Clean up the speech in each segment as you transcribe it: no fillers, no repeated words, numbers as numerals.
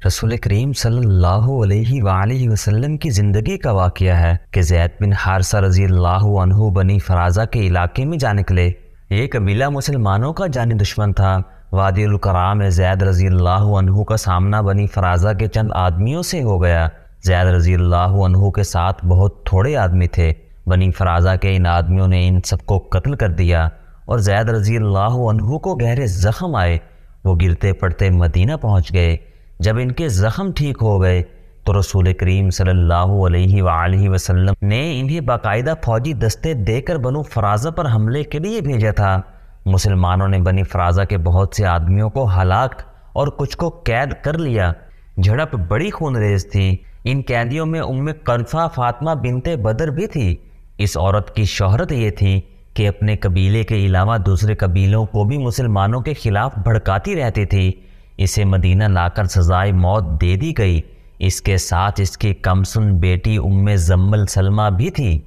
رسول کریم صلی اللہ علیہ وآلہ وسلم کی زندگی کا واقعہ ہے کہ زید بن حارثہ رضی اللہ عنہ بنی فرازہ کے علاقے میں جا نکلے۔ یہ قبیلہ مسلمانوں کا جانی دشمن تھا۔ وادی القرا میں زید رضی اللہ عنہ کا سامنا بنی فرازہ کے چند آدمیوں سے ہو گیا۔ زید رضی اللہ عنہ کے ساتھ بہت تھوڑے آدمی تھے۔ بنی فرازہ کے ان آدمیوں نے ان سب کو قتل کر دیا اور زید رضی اللہ عنہ کو گہرے زخم آئے۔ وہ گرتے پڑتے مدینہ پہنچ گئے۔ جب ان کے زخم ٹھیک ہو گئے تو رسول کریم صلی اللہ علیہ وآلہ وسلم نے انہیں باقاعدہ فوجی دستے دے کر بنو فرازہ پر حملے کے لیے بھیجا تھا۔ مسلمانوں نے بنی فرازہ کے بہت سے آدمیوں کو ہلاک اور کچھ کو قید کر لیا۔ جھڑپ بڑی خونریز تھی۔ ان قیدیوں میں قرفہ فاطمہ بنت بدر بھی تھی۔ اس عورت کی شہرت یہ تھی کہ اپنے قبیلے کے علاوہ دوسرے قبیلوں کو بھی مسلمانوں کے خلاف بھڑکاتی رہتی تھی۔ اسے مدینہ لا کر سزائے موت دے دی گئی۔ اس کے ساتھ اس کی کمسن بیٹی زمل سلمہ بھی تھی۔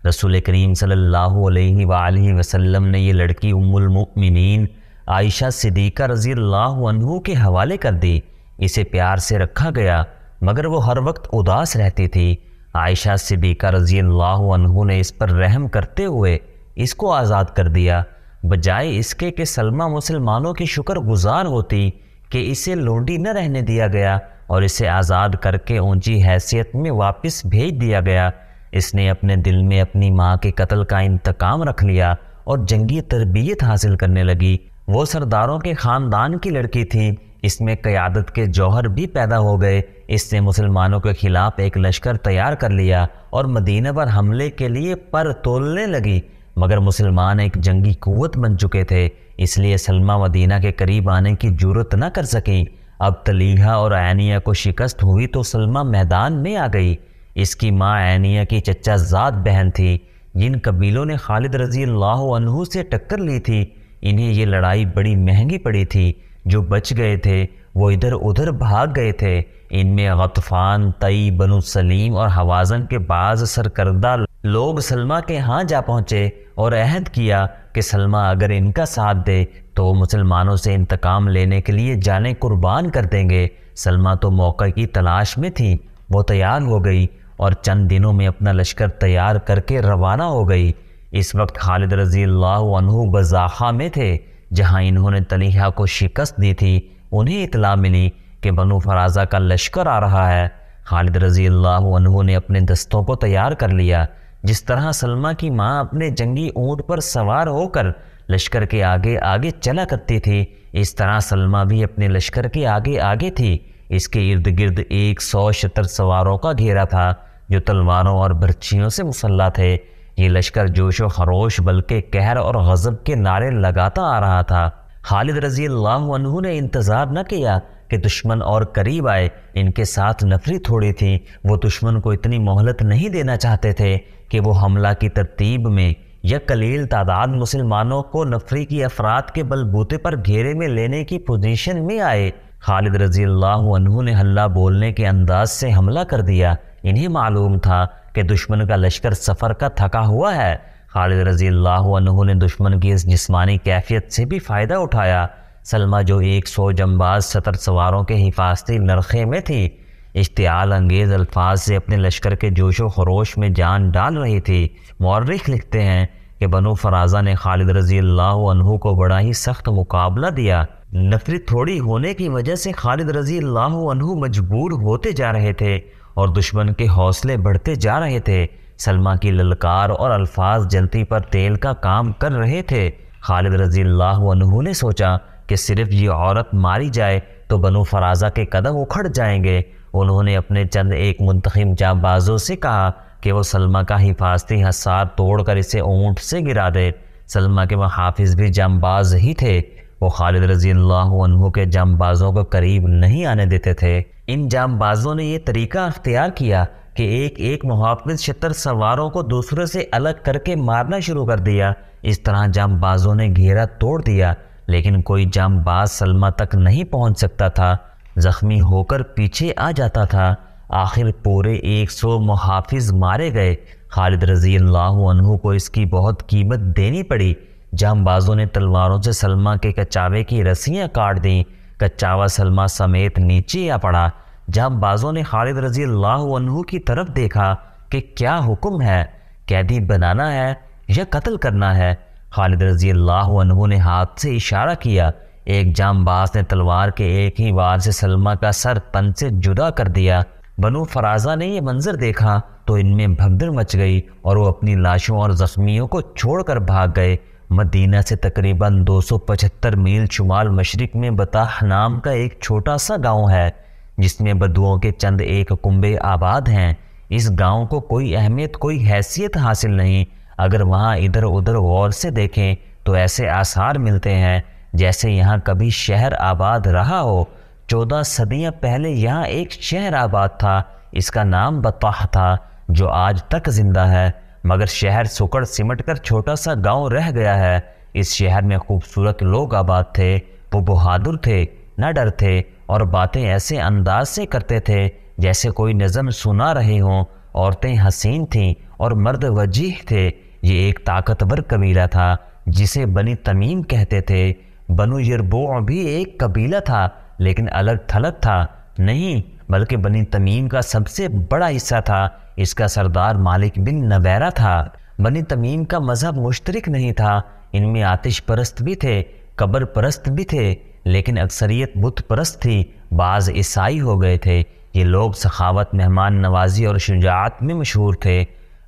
رسول کریم صلی اللہ علیہ وآلہ وسلم نے یہ لڑکی المؤمنین عائشہ صدیقہ رضی اللہ عنہ کے حوالے کر دی۔ اسے پیار سے رکھا گیا مگر وہ ہر وقت اداس رہتی تھی۔ عائشہ صدیقہ رضی اللہ عنہ نے اس پر رحم کرتے ہوئے اس کو آزاد کر دیا، بجائے اس کے کہ سلمہ مسلمانوں کی شکر گزار ہوتی کہ اسے لونڈی نہ رہنے دیا گیا اور اسے آزاد کر کے اونچی حیثیت میں واپس بھیج دیا گیا۔ اس نے اپنے دل میں اپنی ماں کے قتل کا انتقام رکھ لیا اور جنگی تربیت حاصل کرنے لگی۔ وہ سرداروں کے خاندان کی لڑکی تھی۔ اس میں قیادت کے جوہر بھی پیدا ہو گئے۔ اس نے مسلمانوں کے خلاف ایک لشکر تیار کر لیا اور مدینہ پر حملے کے لیے پر تولنے لگی، مگر مسلمان ایک جنگی قوت بن چکے تھے، اس لیے سلمہ مدینہ کے قریب آنے کی جرأت نہ کر سکیں۔ اب طلیحہ اور عینیہ کو شکست ہوئی تو سلمہ میدان میں آ گئی۔ اس کی ماں عینیہ کی چچا زاد بہن تھی۔ جن قبیلوں نے خالد رضی اللہ عنہ سے ٹکر لی تھی، انہیں یہ لڑائی بڑی مہنگی پڑی تھی۔ جو بچ گئے تھے وہ ادھر ادھر بھاگ گئے تھے۔ ان میں غطفان، تئی، بنو سلیم اور حوازن کے بعض سرکردہ لوگ سلمہ کے ہاں جا پہنچے اور عہد کیا کہ سلمہ اگر ان کا ساتھ دے تو وہ مسلمانوں سے انتقام لینے کے لیے جانیں قربان کر دیں گے۔ سلمہ تو موقع کی تلاش میں تھی۔ وہ تیار ہو گئی اور چند دنوں میں اپنا لشکر تیار کر کے روانہ ہو گئی۔ اس وقت خالد رضی اللہ عنہ بزاخہ میں تھے جہاں انہوں نے طلیحہ کو شکست دی تھی۔ انہیں اطلاع ملی کہ بنو فرازہ کا لشکر آ رہا ہے۔ خالد رضی اللہ عنہ نے اپنے دستوں کو تیار کر لیا۔ جس طرح سلمہ کی ماں اپنے جنگی اونٹ پر سوار ہو کر لشکر کے آگے آگے چلا کرتی تھی، اس طرح سلمہ بھی اپنے لشکر کے آگے آگے تھی۔ اس کے ارد گرد 100 شتر سواروں کا گھیرا تھا جو تلواروں اور برچھیوں سے مسلح تھے۔ یہ لشکر جوش و خروش بلکہ قہر اور غضب کے نعرے لگاتا آ رہا تھا۔ خالد رضی اللہ عنہ نے انتظار نہ کیا کہ دشمن اور قریب آئے۔ ان کے ساتھ نفری تھوڑی تھی۔ وہ دشمن کو اتنی مہلت نہیں دینا چاہتے تھے کہ وہ حملہ کی ترتیب میں یا قلیل تعداد مسلمانوں کو نفری کی افراد کے بلبوتے پر گھیرے میں لینے کی پوزیشن میں آئے۔ خالد رضی اللہ عنہ نے ہلہ بولنے کے انداز سے حملہ کر دیا۔ انہیں معلوم تھا کہ دشمن کا لشکر سفر کا تھکا ہوا ہے۔ خالد رضی اللہ عنہ نے دشمن کی اس جسمانی کیفیت سے بھی فائدہ اٹھایا۔ سلمہ جو 100 جنباز ستر سواروں کے حفاظتی نرخے میں تھی، اشتعال انگیز الفاظ سے اپنے لشکر کے جوش و خروش میں جان ڈال رہی تھی۔ مورخ لکھتے ہیں کہ بنو فرازہ نے خالد رضی اللہ عنہ کو بڑا ہی سخت مقابلہ دیا۔ نفرت تھوڑی ہونے کی وجہ سے خالد رضی اللہ عنہ مجبور ہوتے جا رہے تھے اور دشمن کے حوصلے بڑھتے جا رہے تھے۔ سلمہ کی للکار اور الفاظ جلتی پر تیل کا کام کر رہے تھے۔ خالد رضی اللہ عنہ نے سوچا کہ صرف یہ عورت ماری جائے تو بنو فرازہ کے قدم اکھڑ جائیں گے۔ انہوں نے اپنے چند ایک منتخب جانبازوں سے کہا کہ وہ سلمہ کا حفاظتی حصار توڑ کر اسے اونٹ سے گرا دے۔ سلمہ کے محافظ بھی جانباز ہی تھے۔ وہ خالد رضی اللہ عنہ کے جانبازوں کو قریب نہیں آنے دیتے تھے۔ ان جانبازوں نے یہ طریقہ اختیار کیا کہ ایک ایک محافظ شتر سواروں کو دوسرے سے الگ کر کے مارنا شروع کر دیا۔ اس طرح جانبازوں نے گھیرا توڑ دیا، لیکن کوئی جانباز سلمہ تک نہیں پہنچ سکتا تھا۔ زخمی ہو کر پیچھے آ جاتا تھا۔ آخر پورے 100 محافظ مارے گئے۔ خالد رضی اللہ عنہ کو اس کی بہت قیمت دینی پڑی۔ جانبازوں نے تلواروں سے سلمہ کے کچاوے کی رسیاں کاٹ دیں۔ کچاوا سلمہ سمیت نیچے آ پڑا۔ جب بازوں نے خالد رضی اللہ عنہ کی طرف دیکھا کہ کیا حکم ہے، قیدی بنانا ہے یا قتل کرنا ہے؟ خالد رضی اللہ عنہ نے ہاتھ سے اشارہ کیا۔ ایک جانباز نے تلوار کے ایک ہی وار سے سلمہ کا سر تن سے جدا کر دیا۔ بنو فرازہ نے یہ منظر دیکھا تو ان میں بھگدڑ مچ گئی اور وہ اپنی لاشوں اور زخمیوں کو چھوڑ کر بھاگ گئے۔ مدینہ سے تقریباً 275 میل شمال مشرق میں بطاح نام کا ایک چھوٹا سا گاؤں ہے جس میں بدوؤں کے چند ایک کنبے آباد ہیں۔ اس گاؤں کو کوئی اہمیت، کوئی حیثیت حاصل نہیں۔ اگر وہاں ادھر ادھر غور سے دیکھیں تو ایسے آثار ملتے ہیں جیسے یہاں کبھی شہر آباد رہا ہو۔ 14 صدیاں پہلے یہاں ایک شہر آباد تھا، اس کا نام بطاح تھا، جو آج تک زندہ ہے، مگر شہر سکڑ سمٹ کر چھوٹا سا گاؤں رہ گیا ہے۔ اس شہر میں خوبصورت لوگ آباد تھے، وہ بہادر تھے، نہ ڈر تھے اور باتیں ایسے انداز سے کرتے تھے جیسے کوئی نظم سنا رہے ہوں۔ عورتیں حسین تھیں اور مرد وجیح تھے۔ یہ ایک طاقتور قبیلہ تھا جسے بنی تمیم کہتے تھے۔ بنو یربوع بھی ایک قبیلہ تھا لیکن الگ تھلگ تھا نہیں، بلکہ بنی تمیم کا سب سے بڑا حصہ تھا۔ اس کا سردار مالک بن نویرہ تھا۔ بنی تمیم کا مذہب مشترک نہیں تھا، ان میں آتش پرست بھی تھے، قبر پرست بھی تھے، لیکن اکثریت بت پرست تھی، بعض عیسائی ہو گئے تھے۔ یہ لوگ سخاوت، مہمان نوازی اور شجاعت میں مشہور تھے۔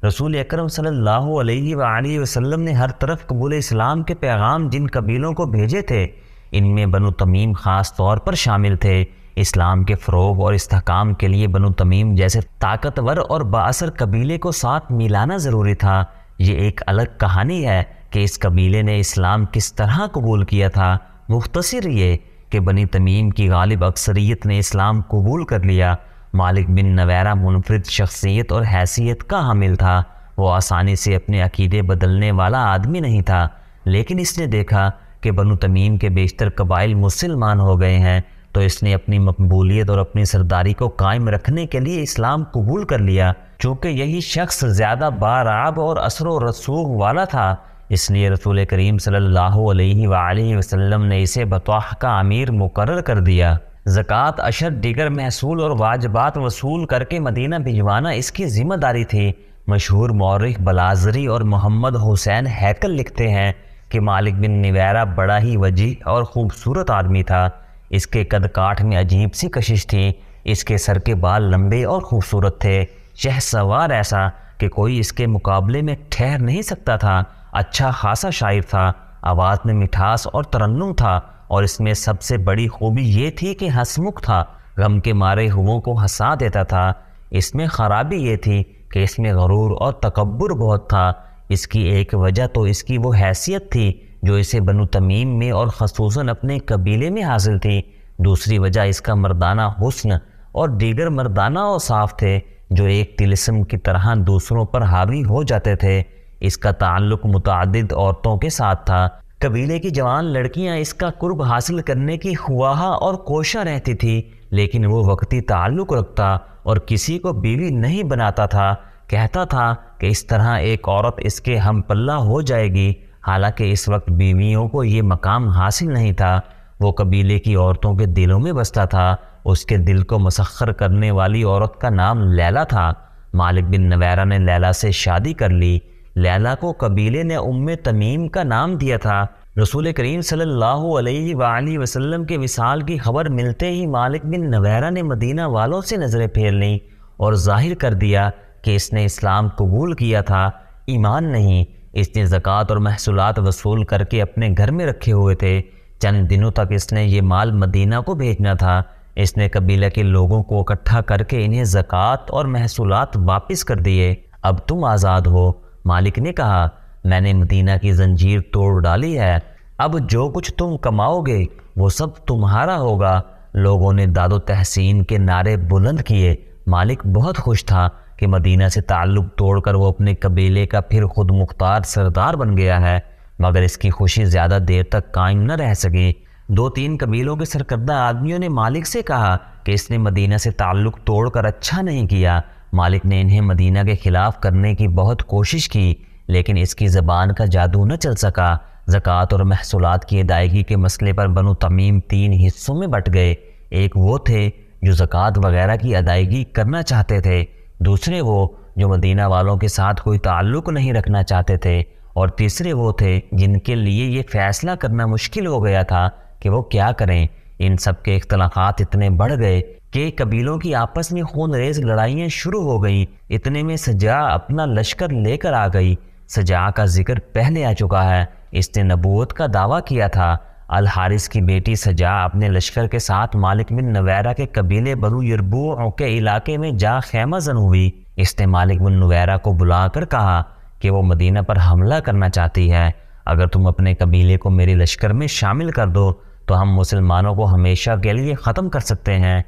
رسول اکرم صلی اللہ علیہ وآلہ وسلم نے ہر طرف قبول اسلام کے پیغام جن قبیلوں کو بھیجے تھے، ان میں بنو تمیم خاص طور پر شامل تھے۔ اسلام کے فروغ اور استحکام کے لیے بنو تمیم جیسے طاقتور اور بااثر قبیلے کو ساتھ ملانا ضروری تھا۔ یہ ایک الگ کہانی ہے کہ اس قبیلے نے اسلام کس طرح قبول کیا تھا۔ مختصر یہ کہ بنی تمیم کی غالب اکثریت نے اسلام قبول کر لیا۔ مالک بن نویرہ منفرد شخصیت اور حیثیت کا حامل تھا۔ وہ آسانی سے اپنے عقیدے بدلنے والا آدمی نہیں تھا، لیکن اس نے دیکھا کہ بنو تمیم کے بیشتر قبائل مسلمان ہو گئے ہیں تو اس نے اپنی مقبولیت اور اپنی سرداری کو قائم رکھنے کے لیے اسلام قبول کر لیا۔ چونکہ یہی شخص زیادہ بارآب اور اثر و رسوخ والا تھا، اس لیے رسول کریم صلی اللہ علیہ وآلہ وسلم نے اسے بطاح کا امیر مقرر کر دیا۔ زکوٰۃ، عشر، دیگر محصول اور واجبات وصول کر کے مدینہ بھجوانا اس کی ذمہ داری تھی۔ مشہور مورخ بلازری اور محمد حسین ہیکل لکھتے ہیں کہ مالک بن نویرہ بڑا ہی وجیح اور خوبصورت آدمی تھا۔ اس کے قد کاٹھ میں عجیب سی کشش تھی، اس کے سر کے بال لمبے اور خوبصورت تھے، شہسوار ایسا کہ کوئی اس کے مقابلے میں ٹھہر نہیں سکتا تھا۔ اچھا خاصا شاعر تھا، آواز میں مٹھاس اور ترنم تھا، اور اس میں سب سے بڑی خوبی یہ تھی کہ ہنسمکھ تھا، غم کے مارے ہوئوں کو ہنسا دیتا تھا۔ اس میں خرابی یہ تھی کہ اس میں غرور اور تکبر بہت تھا۔ اس کی ایک وجہ تو اس کی وہ حیثیت تھی جو اسے بنو تمیم میں اور خصوصاً اپنے قبیلے میں حاصل تھی۔ دوسری وجہ اس کا مردانہ حسن اور دیگر مردانہ اوصاف تھے جو ایک طلسم کی طرح دوسروں پر حاوی ہو جاتے تھے۔ اس کا تعلق متعدد عورتوں کے ساتھ تھا۔ قبیلے کی جوان لڑکیاں اس کا قرب حاصل کرنے کی خواہاں اور کوشاں رہتی تھی، لیکن وہ وقتی تعلق رکھتا اور کسی کو بیوی نہیں بناتا تھا۔ کہتا تھا کہ اس طرح ایک عورت اس کے ہم پلہ ہو جائے گی، حالانکہ اس وقت بیویوں کو یہ مقام حاصل نہیں تھا۔ وہ قبیلے کی عورتوں کے دلوں میں بستا تھا۔ اس کے دل کو مسخر کرنے والی عورت کا نام لیلا تھا۔ مالک بن نویرہ نے لیلا سے شادی کر لی۔ لیلا کو قبیلے نے ام تمیم کا نام دیا تھا۔ رسول کریم صلی اللہ علیہ وآلہ وسلم کے وصال کی خبر ملتے ہی مالک بن نویرہ نے مدینہ والوں سے نظریں پھیر لیں اور ظاہر کر دیا کہ اس نے اسلام قبول کیا تھا، ایمان نہیں۔ اس نے زکوٰۃ اور محصولات وصول کر کے اپنے گھر میں رکھے ہوئے تھے۔ چند دنوں تک اس نے یہ مال مدینہ کو بھیجنا تھا۔ اس نے قبیلہ کے لوگوں کو اکٹھا کر کے انہیں زکوٰۃ اور محصولات واپس کر دیے۔ اب تم آزاد ہو۔ مالک نے کہا، میں نے مدینہ کی زنجیر توڑ ڈالی ہے، اب جو کچھ تم کماؤ گے وہ سب تمہارا ہوگا۔ لوگوں نے داد و تحسین کے نعرے بلند کیے۔ مالک بہت خوش تھا کہ مدینہ سے تعلق توڑ کر وہ اپنے قبیلے کا پھر خود مختار سردار بن گیا ہے، مگر اس کی خوشی زیادہ دیر تک قائم نہ رہ سکی۔ 2-3 قبیلوں کے سرکردہ آدمیوں نے مالک سے کہا کہ اس نے مدینہ سے تعلق توڑ کر اچھا نہیں کیا۔ مالک نے انہیں مدینہ کے خلاف کرنے کی بہت کوشش کی، لیکن اس کی زبان کا جادو نہ چل سکا۔ زکوٰۃ اور محصولات کی ادائیگی کے مسئلے پر بنو تمیم 3 حصوں میں بٹ گئے۔ ایک وہ تھے جو زکوٰۃ وغیرہ کی ادائیگی کرنا چاہتے تھے، دوسرے وہ جو مدینہ والوں کے ساتھ کوئی تعلق نہیں رکھنا چاہتے تھے، اور تیسرے وہ تھے جن کے لیے یہ فیصلہ کرنا مشکل ہو گیا تھا کہ وہ کیا کریں۔ ان سب کے اختلافات اتنے بڑھ گئے کہ قبیلوں کی آپس میں خون ریز لڑائیاں شروع ہو گئیں۔ اتنے میں سجا اپنا لشکر لے کر آ گئی۔ سجا کا ذکر پہلے آ چکا ہے، اس نے نبوت کا دعویٰ کیا تھا۔ الحارث کی بیٹی سجا اپنے لشکر کے ساتھ مالک بن نویرہ کے قبیلے بنو یربوع کے علاقے میں جا خیمہ زن ہوئی۔ اس نے مالک بن نویرہ کو بلا کر کہا کہ وہ مدینہ پر حملہ کرنا چاہتی ہے۔ اگر تم اپنے قبیلے کو میرے لشکر میں شامل کر دو تو ہم مسلمانوں کو ہمیشہ کے لیے ختم کر سکتے ہیں۔